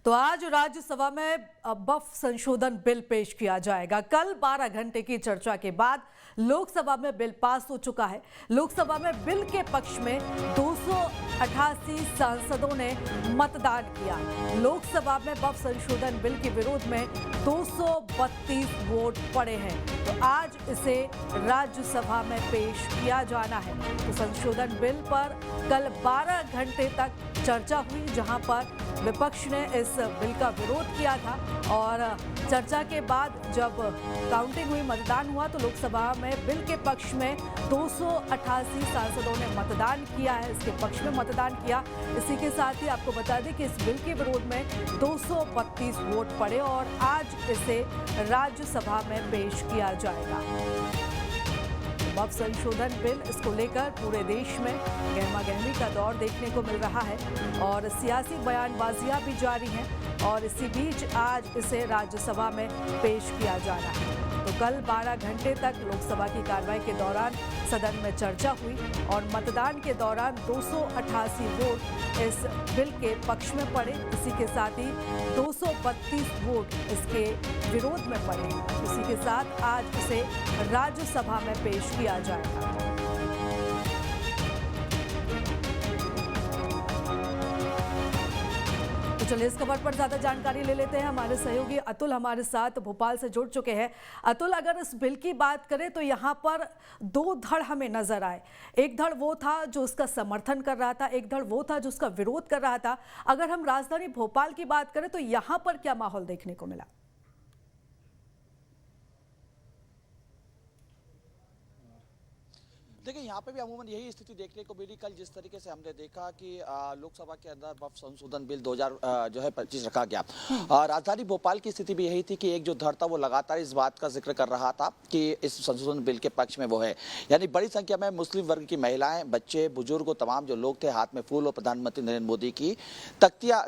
तो आज राज्यसभा में वक्फ संशोधन बिल पेश किया जाएगा। कल 12 घंटे की चर्चा के बाद लोकसभा में बिल पास हो चुका है। लोकसभा में बिल के पक्ष में 288 सांसदों ने मतदान किया। लोकसभा में वक्फ संशोधन बिल के विरोध में 232 वोट पड़े हैं। तो आज इसे राज्यसभा में पेश किया जाना है। तो संशोधन बिल पर कल 12 घंटे तक चर्चा हुई, जहां पर विपक्ष ने इस बिल का विरोध किया था और चर्चा के बाद जब काउंटिंग हुई, मतदान हुआ, तो लोकसभा में बिल के पक्ष में 288 सांसदों ने मतदान किया है, इसके पक्ष में मतदान किया। इसी के साथ ही आपको बता दें कि इस बिल के विरोध में 232 वोट पड़े और आज इसे राज्यसभा में पेश किया जाएगा। वक्फ संशोधन बिल, इसको लेकर पूरे देश में गहमागहमी का दौर देखने को मिल रहा है और सियासी बयानबाजियां भी जारी हैं और इसी बीच आज इसे राज्यसभा में पेश किया जाना है। तो कल 12 घंटे तक लोकसभा की कार्रवाई के दौरान सदन में चर्चा हुई और मतदान के दौरान 288 वोट इस बिल के पक्ष में पड़े। इसी के साथ ही 232 वोट इसके विरोध में पड़े। इसी के साथ आज इसे राज्यसभा में पेश किया जाएगा। चलिए इस खबर पर ज्यादा जानकारी ले लेते हैं। हमारे सहयोगी अतुल हमारे साथ भोपाल से जुड़ चुके हैं। अतुल, अगर इस बिल की बात करें तो यहाँ पर दो धड़ हमें नजर आए। एक धड़ वो था जो उसका समर्थन कर रहा था, एक धड़ वो था जो उसका विरोध कर रहा था। अगर हम राजधानी भोपाल की बात करें तो यहाँ पर क्या माहौल देखने को मिला? देखिए, यहाँ पे भी अमूमन यही स्थिति देखने को मिली। कल जिस तरीके से हमने देखा कि लोकसभा के अंदर वक्फ संशोधन बिल 2025 रखा गया, राजधानी भोपाल की स्थिति भी यही थी कि एक जो धड़ था वो लगातार इस बात का जिक्र कर रहा था कि इस संशोधन बिल के पक्ष में वो है, यानी बड़ी संख्या में मुस्लिम वर्ग की महिलाएं, बच्चे, बुजुर्ग, तमाम जो लोग थे, हाथ में फूल और प्रधानमंत्री नरेंद्र मोदी की तख्तियां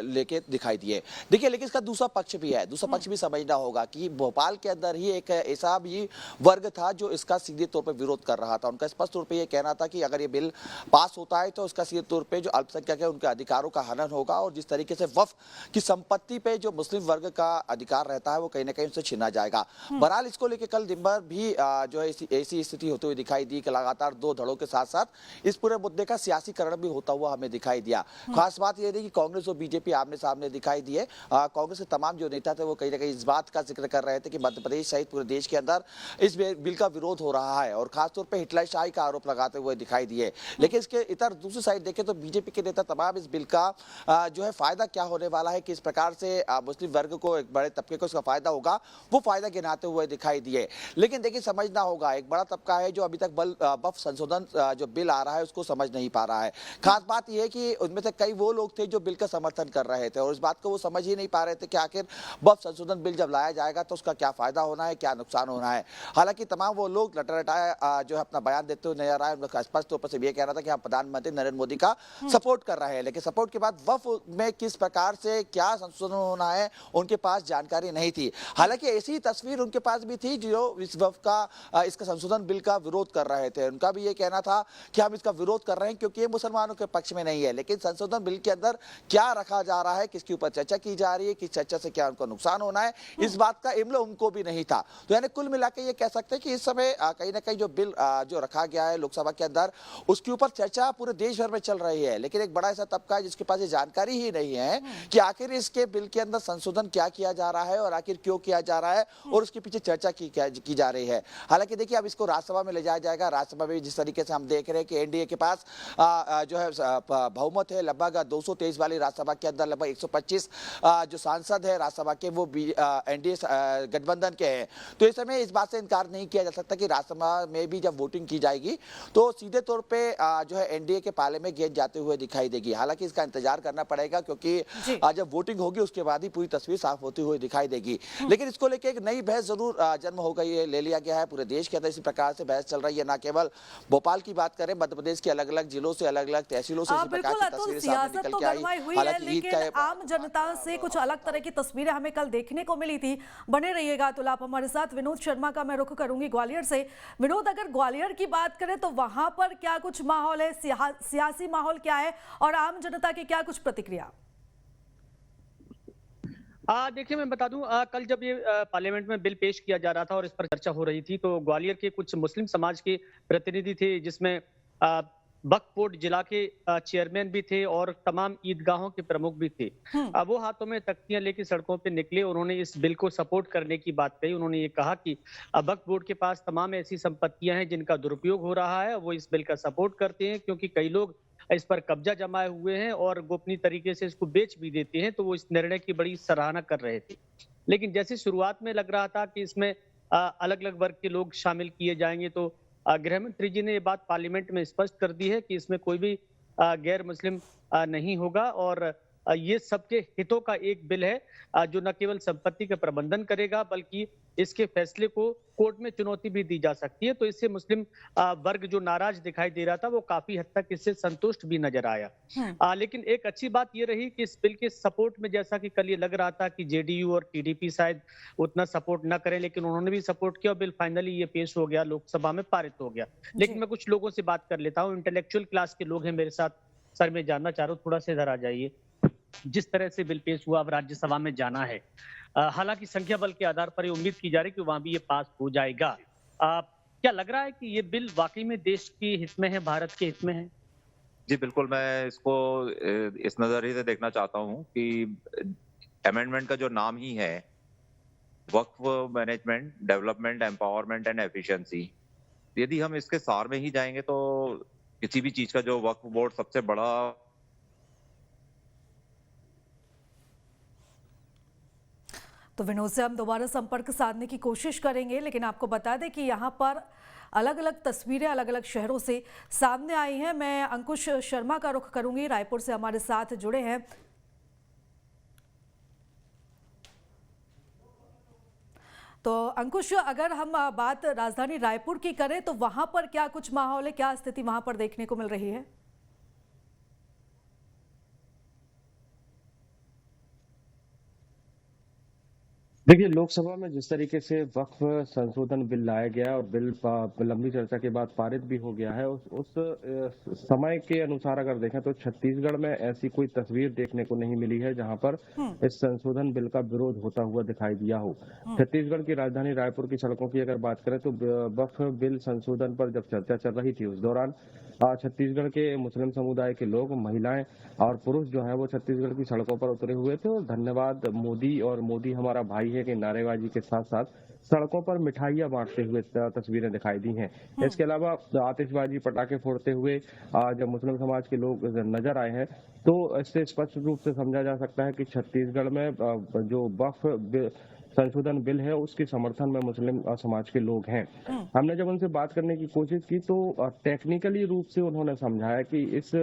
लेके दिखाई दिए। देखिए, लेकिन इसका दूसरा पक्ष भी है। दूसरा पक्ष भी समझना होगा कि भोपाल के अंदर ही एक ऐसा भी वर्ग था जो इसका सीधे तौर पर विरोध कर रहा था। उनका स्पष्ट तौर पे ये कहना था कि अगर ये बिल पास होता है तो उसका सीधे तौर पे जो अल्पसंख्यक है उनके अधिकारों का हनन होगा और जिस तरीके से वक्फ की संपत्ति पे जो मुस्लिम वर्ग का अधिकार रहता है वो कहीं ना कहीं उनसे छीना जाएगा। बहरहाल इसको लेकर कल दिन भर भी जो है ऐसी स्थिति होती हुई दिखाई दी कि लगातार दो धड़ों के साथ साथ इस पूरे मुद्दे का सियासीकरण भी होता हुआ हमें दिखाई दिया। खास बात यह थी कि कांग्रेस और बीजेपी आमने सामने दिखाई दिए। कांग्रेस के तमाम जो नेता थे वो कहीं ना कहीं इस बात का जिक्र कर रहे थे कि मध्य प्रदेश सहित पूरे देश के अंदर इस बिल का विरोध हो रहा है और खासतौर पर हिटलरशाही का आरोप लगाते हुए दिखाई दिए। लेकिन इसके इतर दूसरी साइड देखें तो बीजेपी के नेता तमाम इस बिल का जो है फायदा क्या होने वाला है, किस प्रकार से मुस्लिम वर्ग को, एक बड़े तबके को इसका फायदा होगा, वो फायदा गिनाते हुए दिखाई दिए। लेकिन देखिए, समझना होगा, एक बड़ा तबका है जो अभी तक वक्फ संशोधन जो बिल आ रहा है उसको समझ नहीं पा रहा है। खास बात यह है कि उनमें से कई वो लोग थे जो बिल का समर्थन कर रहे थे और इस बात को वो समझ ही नहीं पा रहे थे कि आखिर वक्फ संशोधन बिल जब लाया जाएगा तो उसका क्या फायदा होना है, क्या नुकसान होना है। हालांकि तमाम वो लोग लटरटाए जो है अपना बयान देते हुए नजर आए। उनका स्पष्ट तौर पर ये कह रहा था कि हम प्रधानमंत्री नरेंद्र मोदी का सपोर्ट कर रहे हैं, लेकिन सपोर्ट के बाद वक्फ में किस प्रकार से क्या संशोधन होना है उनके पास जानकारी नहीं थी। हालांकि ऐसी तस्वीर उनके पास भी थी जो इस वक्फ का, इसका संशोधन बिल का विरोध कर रहे थे। उनका भी ये कहना था कि हम इसका विरोध कर रहे हैं क्योंकि ये मुसलमानों के पक्ष में नहीं है। लेकिन संशोधन बिल के अंदर क्या रखा जा रहा है, किसके ऊपर चर्चा की जा रही है, किस चर्चा से क्या उनको नुकसान होना है, इस बात का इल्म उनको भी नहीं था। तो यानी कुल मिलाकर ये कह सकते हैं कि इस समय कहीं ना कहीं जो बिल जो रखा गया है लोकसभा के अंदर, उसके ऊपर चर्चा पूरे देश भर में चल रही है। लेकिन एक बड़ा ऐसा तबका है जिसके पास ये जानकारी ही नहीं है कि आखिर इसके बिल के अंदर संशोधन क्या किया जा रहा है और आखिर क्यों किया जा रहा है और उसके पीछे चर्चा की जा रही है। हालांकि देखिए, अब इसको राज्यसभा में ले जाया जाएगा। राज्यसभा में जिस तरीके से हम देख रहे हैं कि एनडीए के पास जो है बहुमत है, लगभग 223 वाली राज्यसभा के अंदर लगभग 125 जो सांसद है राज्यसभा के वो एनडीए गठबंधन के हैं। तो इस समय इस बात से इनकार नहीं किया जा सकता कि राज्यसभा में भी जब वोटिंग की जाएगी तो सीधे तौर पे जो है एनडीए के पाले में गेंद जाते हुए दिखाई देगी। हालांकि इसका इंतजार करना पड़ेगा क्योंकि जब वोटिंग होगी उसके बाद ही पूरी तस्वीर साफ होती हुई दिखाई देगी। लेकिन इसको लेकर एक नई बहस जरूर जन्म हो गई है, ले लिया गया है। पूरे देश के अंदर इसी प्रकार से बहस चल रही है। न केवल भोपाल की बात करें, मध्य प्रदेश के अलग अलग जिलों से, अलग अलग तहसीलों से इसी प्रकार की तस्वीरें सामने निकल के आई। हालांकि ईद का आम जनता से कुछ अलग तरह की तस्वीरें हमें कल देखने को मिली थी। बने रहिएगा अतुल आप हमारे साथ। विनोद शर्मा का मैं रुख करूंगी ग्वालियर से। विनोद, अगर ग्वालियर की बात करें तो वहां पर क्या कुछ माहौल है, सियासी माहौल क्या है और आम जनता की क्या कुछ प्रतिक्रिया? देखिए मैं बता दूं, कल जब ये पार्लियामेंट में बिल पेश किया जा रहा था और इस पर चर्चा हो रही थी, तो ग्वालियर के कुछ मुस्लिम समाज के प्रतिनिधि थे, जिसमें अ, वक्फ बोर्ड जिला के चेयरमैन भी थे और तमाम ईदगाहों के प्रमुख भी थे। हम्म। वो हाथों में तख्तियां लेके सड़कों पे निकले। उन्होंने इस बिल को सपोर्ट करने की बात कही। उन्होंने ये कहा कि वक्फ बोर्ड के पास तमाम ऐसी संपत्तियां हैं जिनका दुरुपयोग हो रहा है, वो इस बिल का सपोर्ट करते हैं, क्योंकि कई लोग इस पर कब्जा जमाए हुए हैं और गोपनीय तरीके से इसको बेच भी देते हैं, तो वो इस निर्णय की बड़ी सराहना कर रहे थे। लेकिन जैसे शुरुआत में लग रहा था कि इसमें अलग अलग वर्ग के लोग शामिल किए जाएंगे, तो गृह मंत्री जी ने ये बात पार्लियामेंट में स्पष्ट कर दी है कि इसमें कोई भी गैर मुस्लिम नहीं होगा और ये सबके हितों का एक बिल है, जो न केवल संपत्ति का प्रबंधन करेगा, बल्कि इसके फैसले को कोर्ट में चुनौती भी दी जा सकती है। तो इससे मुस्लिम वर्ग जो नाराज दिखाई दे रहा था, वो काफी हद तक इससे संतुष्ट भी नजर आया। लेकिन एक अच्छी बात ये रही कि इस बिल के सपोर्ट में, जैसा कि कल ये लग रहा था कि जेडीयू और टीडीपी शायद उतना सपोर्ट न करें, लेकिन उन्होंने भी सपोर्ट किया और बिल फाइनली ये पेश हो गया, लोकसभा में पारित हो गया। लेकिन मैं कुछ लोगों से बात कर लेता हूँ, इंटेलेक्चुअल क्लास के लोग हैं मेरे साथ। सर, मैं जानना चाह रहा हूँ, थोड़ा सा इधर आ जाइए। जिस तरह से बिल पेश हुआ, अब राज्यसभा में जाना है, हालांकि संख्या बल के आधार पर ये उम्मीद की जा रही है कि वहां भी ये पास हो जाएगा। क्या लग रहा है कि ये बिल वाकई में देश के हित में है, भारत के हित में है? जी, बिल्कुल, मैं इसको इस नज़रिए से देखना चाहता हूँ कि अमेंडमेंट का जो नाम ही है, Waqf management, development, empowerment and efficiency. यदि हम इसके सार में ही जाएंगे तो किसी भी चीज का जो वक्फ बोर्ड सबसे बड़ा तो विनोद से हम दोबारा संपर्क साधने की कोशिश करेंगे, लेकिन आपको बता दें कि यहाँ पर अलग अलग तस्वीरें अलग अलग शहरों से सामने आई हैं। मैं अंकुश शर्मा का रुख करूंगी, रायपुर से हमारे साथ जुड़े हैं। तो अंकुश, अगर हम बात राजधानी रायपुर की करें तो वहां पर क्या कुछ माहौल है, क्या स्थिति वहां पर देखने को मिल रही है? देखिए, लोकसभा में जिस तरीके से वक्फ संशोधन बिल लाया गया और बिल लंबी चर्चा के बाद पारित भी हो गया है, उस समय के अनुसार अगर देखें तो छत्तीसगढ़ में ऐसी कोई तस्वीर देखने को नहीं मिली है जहां पर इस संशोधन बिल का विरोध होता हुआ दिखाई दिया हो। छत्तीसगढ़ की राजधानी रायपुर की सड़कों की अगर बात करें तो वक्फ बिल संशोधन पर जब चर्चा चल रही थी, उस दौरान छत्तीसगढ़ के मुस्लिम समुदाय के लोग, महिलाएं और पुरुष जो है वो छत्तीसगढ़ की सड़कों पर उतरे हुए थे और धन्यवाद मोदी और मोदी हमारा भाई है के नारेबाजी के साथ साथ सड़कों पर मिठाइयां बांटते हुए तस्वीरें दिखाई दी हैं। इसके अलावा आतिशबाजी, पटाखे फोड़ते हुए जब मुस्लिम समाज के लोग नजर आए हैं, तो इससे स्पष्ट रूप से समझा जा सकता है कि छत्तीसगढ़ में जो वक्फ संशोधन बिल है उसके समर्थन में मुस्लिम समाज के लोग हैं। हमने जब उनसे बात करने की कोशिश की तो टेक्निकली रूप से उन्होंने समझाया कि इस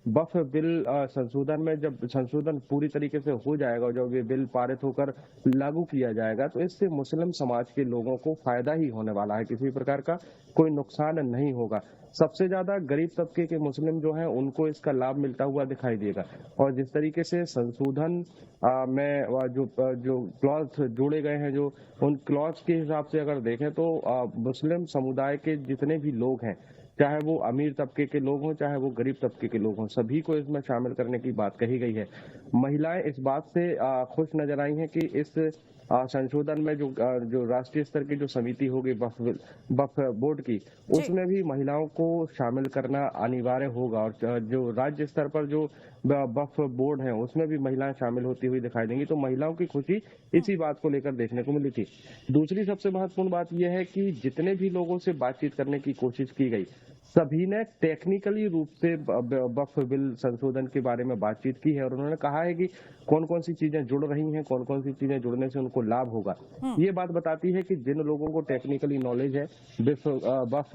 वक्फ बिल संशोधन में जब संशोधन पूरी तरीके से हो जाएगा और जब ये बिल पारित होकर लागू किया जाएगा तो इससे मुस्लिम समाज के लोगों को फायदा ही होने वाला है, किसी प्रकार का कोई नुकसान नहीं होगा। सबसे ज्यादा गरीब तबके के मुस्लिम जो हैं उनको इसका लाभ मिलता हुआ दिखाई देगा। और जिस तरीके से संशोधन में जो क्लॉज जोड़े गए हैं, जो उन क्लॉज के हिसाब से अगर देखें तो मुस्लिम समुदाय के जितने भी लोग हैं, चाहे वो अमीर तबके के लोग हों चाहे वो गरीब तबके के लोग हों, सभी को इसमें शामिल करने की बात कही गई है। महिलाएं इस बात से खुश नजर आई हैं कि इस संशोधन में जो राष्ट्रीय स्तर की जो समिति होगी वक्फ बोर्ड की, उसमें भी महिलाओं को शामिल करना अनिवार्य होगा और जो राज्य स्तर पर जो वक्फ बोर्ड है उसमें भी महिलाएं शामिल होती हुई दिखाई देंगी। तो महिलाओं की खुशी इसी बात को लेकर देखने को मिली थी। दूसरी सबसे महत्वपूर्ण बात यह है कि जितने भी लोगों से बातचीत करने की कोशिश की गई, सभी ने टेक्निकली रूप से वक्फ बिल संशोधन के बारे में बातचीत की है और उन्होंने कहा है कि कौन कौन सी चीजें जुड़ रही हैं, कौन कौन सी चीजें जुड़ने से उनको लाभ होगा। ये बात बताती है कि जिन लोगों को टेक्निकली नॉलेज है, वक्फ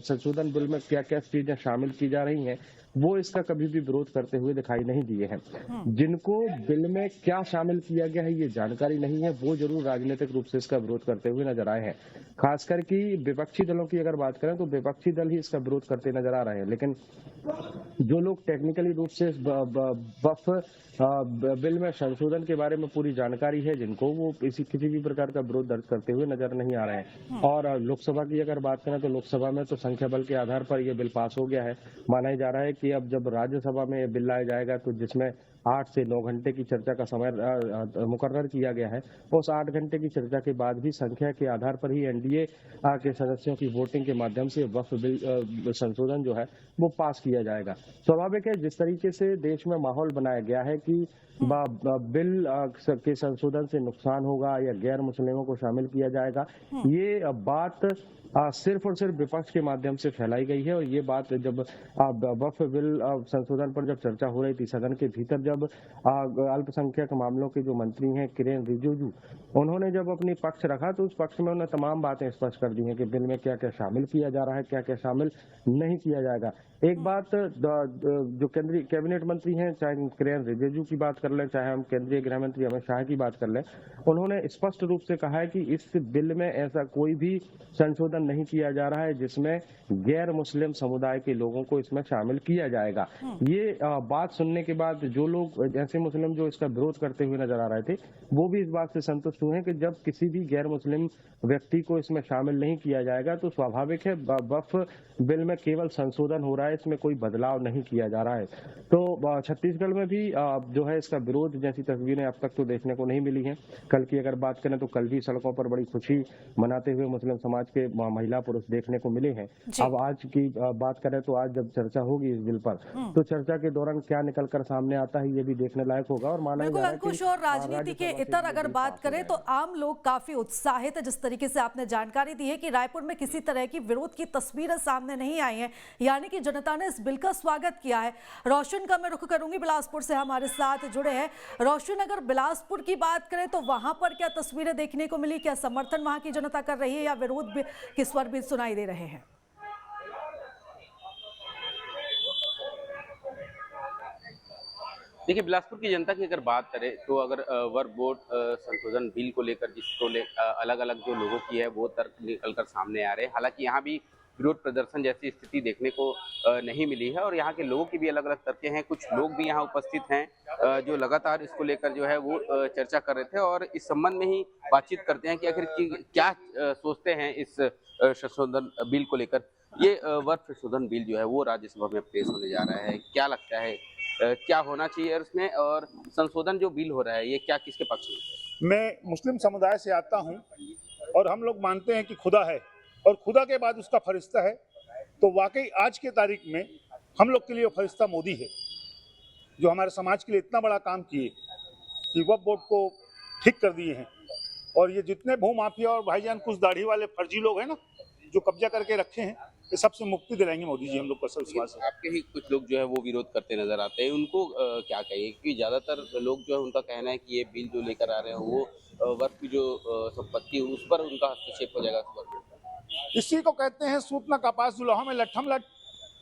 संशोधन बिल में क्या क्या चीजें शामिल की जा रही हैं, वो इसका कभी भी विरोध करते हुए दिखाई नहीं दिए हैं। जिनको बिल में क्या शामिल किया गया है ये जानकारी नहीं है, वो जरूर राजनीतिक रूप से इसका विरोध करते हुए नजर आए हैं। खासकर कि विपक्षी दलों की अगर बात करें तो विपक्षी दल ही इसका विरोध करते नजर आ रहे हैं, लेकिन जो लोग टेक्निकली रूप से वक्फ बिल में संशोधन के बारे में पूरी जानकारी है जिनको, वो किसी भी प्रकार का विरोध दर्ज करते हुए नजर नहीं आ रहे हैं। और लोकसभा की अगर बात करें तो लोकसभा में तो संख्या बल के आधार पर यह बिल पास हो गया है। माना जा रहा है कि अब जब राज्यसभा में यह बिल लाया जाएगा तो जिसमें 8 से 9 घंटे की चर्चा का समय मुकर्रर किया गया है। उस 8 घंटे की चर्चा के बाद भी संख्या के आधार पर ही एनडीए के सदस्यों की वोटिंग के माध्यम से वक्फ बिल संशोधन जो है वो पास किया जाएगा। स्वाभाविक है, जिस तरीके से देश में माहौल बनाया गया है कि बिल के संशोधन से नुकसान होगा या गैर मुस्लिमों को शामिल किया जाएगा, ये बात सिर्फ और सिर्फ विपक्ष के माध्यम से फैलाई गई है। और ये बात जब वक्फ बिल संशोधन पर जब चर्चा हो रही थी सदन के भीतर, जब अल्पसंख्यक मामलों के जो मंत्री हैं किरेन रिजिजू, उन्होंने जब अपनी पक्ष रखा तो उस पक्ष में उन्होंने तमाम बातें स्पष्ट कर दी हैं कि बिल में क्या क्या शामिल किया जा रहा है, क्या क्या शामिल नहीं किया जाएगा। एक बात जो केंद्रीय कैबिनेट मंत्री हैं, चाहे किरेन रिजिजू की बात कर लें, चाहे हम केंद्रीय गृह मंत्री अमित शाह की बात कर लें, उन्होंने स्पष्ट रूप से कहा है कि इस बिल में ऐसा कोई भी संशोधन नहीं किया जा रहा है जिसमें गैर मुस्लिम समुदाय के लोगों को इसमें शामिल किया जाएगा। ये बात सुनने के बाद जो लोग ऐसे मुस्लिम जो इसका विरोध करते हुए नजर आ रहे थे, वो भी इस बात से संतुष्ट हुए हैं कि जब किसी भी गैर मुस्लिम व्यक्ति को इसमें शामिल नहीं किया जाएगा तो स्वाभाविक है वक्फ बिल में केवल संशोधन हो रहा है, इसमें कोई बदलाव नहीं किया जा रहा है। तो छत्तीसगढ़ में भी जो है इसका विरोध जैसी तस्वीरें अब तक तो देखने को नहीं मिली हैं। कल की अगर बात करें तो कल भी सड़कों पर बड़ी खुशी मनाते हुए मुस्लिम समाज के महिला पुरुष देखने को मिले हैं। अब आज की बात करें तो आज जब चर्चा होगी इस बिल पर, तो चर्चा के दौरान क्या निकल कर सामने आता है ये भी देखने लायक होगा। और माना जा रहा है अंकुश, और राजनीति के इतर अगर बात करें तो आम लोग काफी उत्साहित है। जिस तरीके से आपने जानकारी दी है कि रायपुर में किसी तरह की विरोध की तस्वीरें सामने नहीं आई हैं, यानी कि जनता ने इस बिल का स्वागत किया है। रोशन का मैं रुख करूंगी, बिलासपुर से हमारे साथ जुड़े हैं रोशन। अगर बिलासपुर की बात करें तो वहां पर क्या तस्वीरें देखने को मिली, क्या समर्थन वहां की जनता कर रही है या विरोध के स्वर भी सुनाई दे रहे हैं? देखिए, बिलासपुर की जनता की अगर बात करें तो अगर वक्फ बोर्ड संशोधन बिल को लेकर अलग अलग जो लोगों की है वो तर्क निकलकर सामने आ रहे हैं। हालांकि यहाँ भी विरोध प्रदर्शन जैसी स्थिति देखने को नहीं मिली है और यहाँ के लोगों की भी अलग अलग तर्कें हैं। कुछ लोग भी यहाँ उपस्थित हैं जो लगातार इसको लेकर जो है वो चर्चा कर रहे थे और इस संबंध में ही बातचीत करते हैं कि आखिर क्या सोचते हैं इस संशोधन बिल को लेकर। ये वक्फ संशोधन बिल जो है वो राज्यसभा में पेश होने जा रहा है, क्या लगता है क्या होना चाहिए उसमें, और संशोधन जो बिल हो रहा है ये क्या किसके पक्ष में? मैं मुस्लिम समुदाय से आता हूं और हम लोग मानते हैं कि खुदा है और खुदा के बाद उसका फरिश्ता है। तो वाकई आज के तारीख में हम लोग के लिए फरिश्ता मोदी है, जो हमारे समाज के लिए इतना बड़ा काम किए कि वक्फ बोर्ड को ठीक कर दिए हैं। और ये जितने भूमाफिया और भाईजान कुछ दाढ़ी वाले फर्जी लोग हैं ना जो कब्जा करके रखे हैं, ये सबसे मुक्ति दिलाएंगे मोदी जी, हम लोग का सब विश्वास है। आपके ही कुछ लोग जो है वो विरोध करते नजर आते हैं, उनको क्या कहिए? क्योंकि ज्यादातर लोग जो है उनका कहना है कि ये बिल जो लेकर आ रहे हैं वो वक्फ की जो संपत्ति है उस पर उनका हस्तक्षेप हो जाएगा। इसी को कहते हैं सूत ना कपास दुल्हा में लट्ठम लट,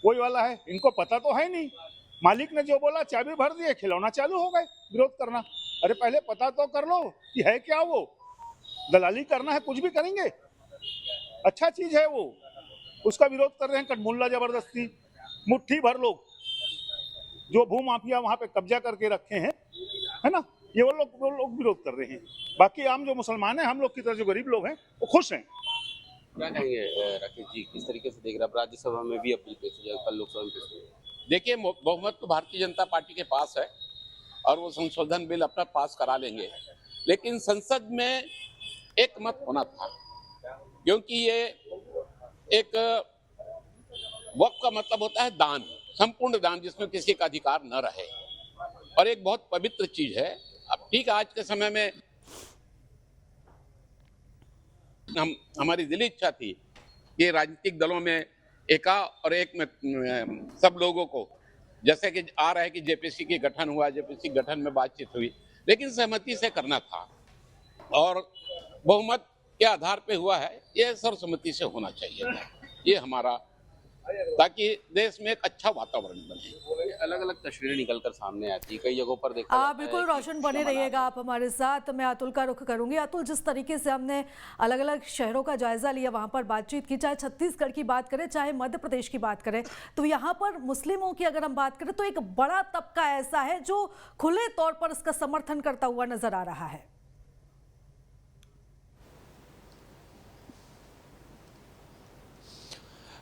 वही वाला है। इनको पता तो है नहीं, मालिक ने जो बोला चाबी भर दिए, खिलौना चालू हो गए विरोध करना। अरे पहले पता तो कर लो कि है क्या, वो दलाली करना है कुछ भी करेंगे, अच्छा चीज है वो, उसका विरोध कर रहे हैं। कटमुल्ला जबरदस्ती मुट्ठी भर लोग जो भूमाफिया वहां पे कब्जा करके रखे हैं, है ना, ये वो लोग विरोध कर रहे हैं। बाकी आम जो मुसलमान हैं, हम लोग की तरह जो गरीब लोग हैं वो खुश हैं। क्या कहेंगे राकेश जी, किस तरीके से देख रहे हैं? राज्यसभा में भी अपील पेश हो जाएगा, कल लोकसभा में पेश हो जाएगा। देखिए, बहुमत तो भारतीय जनता पार्टी के पास है और वो संशोधन बिल अपना पास करा लेंगे, लेकिन संसद में एक मत होना था, क्योंकि ये एक वक्फ का मतलब होता है दान, संपूर्ण दान, जिसमें किसी का अधिकार न रहे, और एक बहुत पवित्र चीज है। अब ठीक आज के समय में हमारी दिली इच्छा थी कि राजनीतिक दलों में एका और एक में सब लोगों को, जैसे कि आ रहा है कि जेपीसी की गठन हुआ, जेपीसी गठन में बातचीत हुई, लेकिन सहमति से करना था और बहुमत के आधार पे हुआ है। ये सर्वसम्मति से होना चाहिए था, ये हमारा, ताकि देश में एक अच्छा वातावरण बने। अलग अलग तस्वीरें निकलकर सामने आती है, कई जगहों पर देखा जाता है। बिल्कुल रोशन, बने रहिएगा आप हमारे साथ। मैं अतुल का रुख करूंगी। अतुल, जिस तरीके से हमने अलग अलग शहरों का जायजा लिया, वहां पर बातचीत की, चाहे छत्तीसगढ़ की बात करें चाहे मध्य प्रदेश की बात करें, तो यहाँ पर मुस्लिमों की अगर हम बात करें तो एक बड़ा तबका ऐसा है जो खुले तौर पर इसका समर्थन करता हुआ नजर आ रहा है।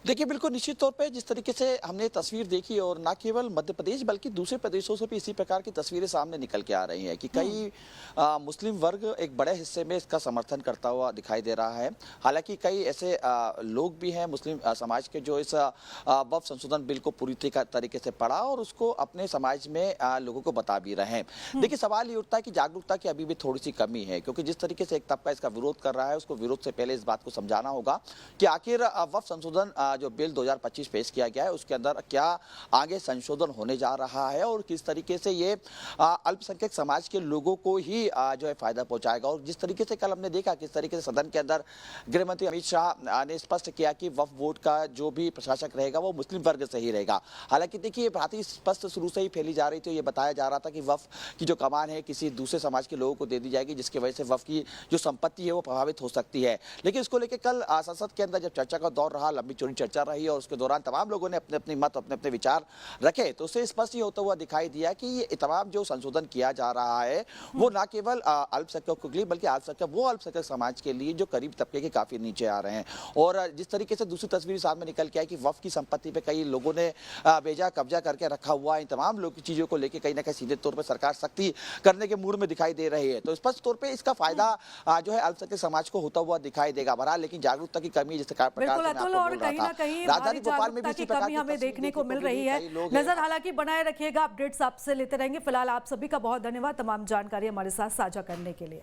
देखिए बिल्कुल निश्चित तौर पे जिस तरीके से हमने तस्वीर देखी और ना केवल मध्य प्रदेश बल्कि दूसरे प्रदेशों से भी इसी प्रकार की तस्वीरें सामने निकल के आ रही हैं कि कई मुस्लिम वर्ग एक बड़े हिस्से में इसका समर्थन करता हुआ दिखाई दे रहा है। हालांकि कई ऐसे लोग भी हैं मुस्लिम समाज के जो इस वक्फ संशोधन बिल को पूरी तरीके से पढ़ा और उसको अपने समाज में लोगों को बता भी रहे हैं। देखिए सवाल ये उठता है कि जागरूकता की अभी भी थोड़ी सी कमी है, क्योंकि जिस तरीके से एक तबका इसका विरोध कर रहा है उसको विरोध से पहले इस बात को समझाना होगा कि आखिर वक्फ संशोधन जो बिल 2025 पेश किया गया है उसके अंदर क्या आगे संशोधन होने जा रहा है और किस तरीके से ये अल्पसंख्यक समाज के लोगों को ही जो है फायदा पहुंचाएगा। और जिस तरीके से कल हमने देखा किस तरीके से सदन के अंदर गृह मंत्री अमित शाह ने स्पष्ट किया कि वक्फ बोर्ड का जो भी प्रशासक रहेगा वो मुस्लिम वर्ग से ही रहेगा। हालांकि देखिए ये बात ही स्पष्ट शुरू से ही फैली जा रही थी, ये बताया जा रहा था कि वक्फ की जो कमान है किसी दूसरे समाज के लोगों को दे दी जाएगी, जिसकी वजह से वक्फ की जो संपत्ति है वो प्रभावित हो सकती है। लेकिन इसको लेकर कल संसद के अंदर जब चर्चा का दौर रहा, लंबी चौड़ी चर्चा रही और उसके दौरान तमाम लोगों ने अपने अपने मत अपने अपने विचार रखे, तो उससे स्पष्ट ही होता हुआ दिखाई दिया कि ये तमाम जो संशोधन किया जा रहा है वो ना केवल अल्पसंख्यकों के लिए बल्कि अल्पसंख्यक समाज के लिए जो करीब तबके के काफी नीचे आ रहे हैं। और जिस तरीके से दूसरी तस्वीर सामने निकल के आई कि वक्फ की संपत्ति पे कई लोगों ने बेजा कब्जा करके रखा हुआ है, इन तमाम लोग की चीजों को लेकर कहीं ना कहीं सीधे तौर पर सरकार सख्ती करने के मूड में दिखाई दे रही है। तो स्पष्ट तौर पर इसका फायदा जो है अल्पसंख्यक समाज को होता हुआ दिखाई देगा। बहरहाल लेकिन जागरूकता की कमी जिस प्रकार बिल्कुल से अतुल, और कहीं ना कहीं राजधानी भारी भोपाल में भी जागरूकता इसी की प्रकार कमी हमें देखने को मिल रही है। नजर हालांकि बनाए रखिएगा, अपडेट्स आपसे लेते रहेंगे। फिलहाल आप सभी का बहुत धन्यवाद तमाम जानकारी हमारे साथ साझा करने के लिए।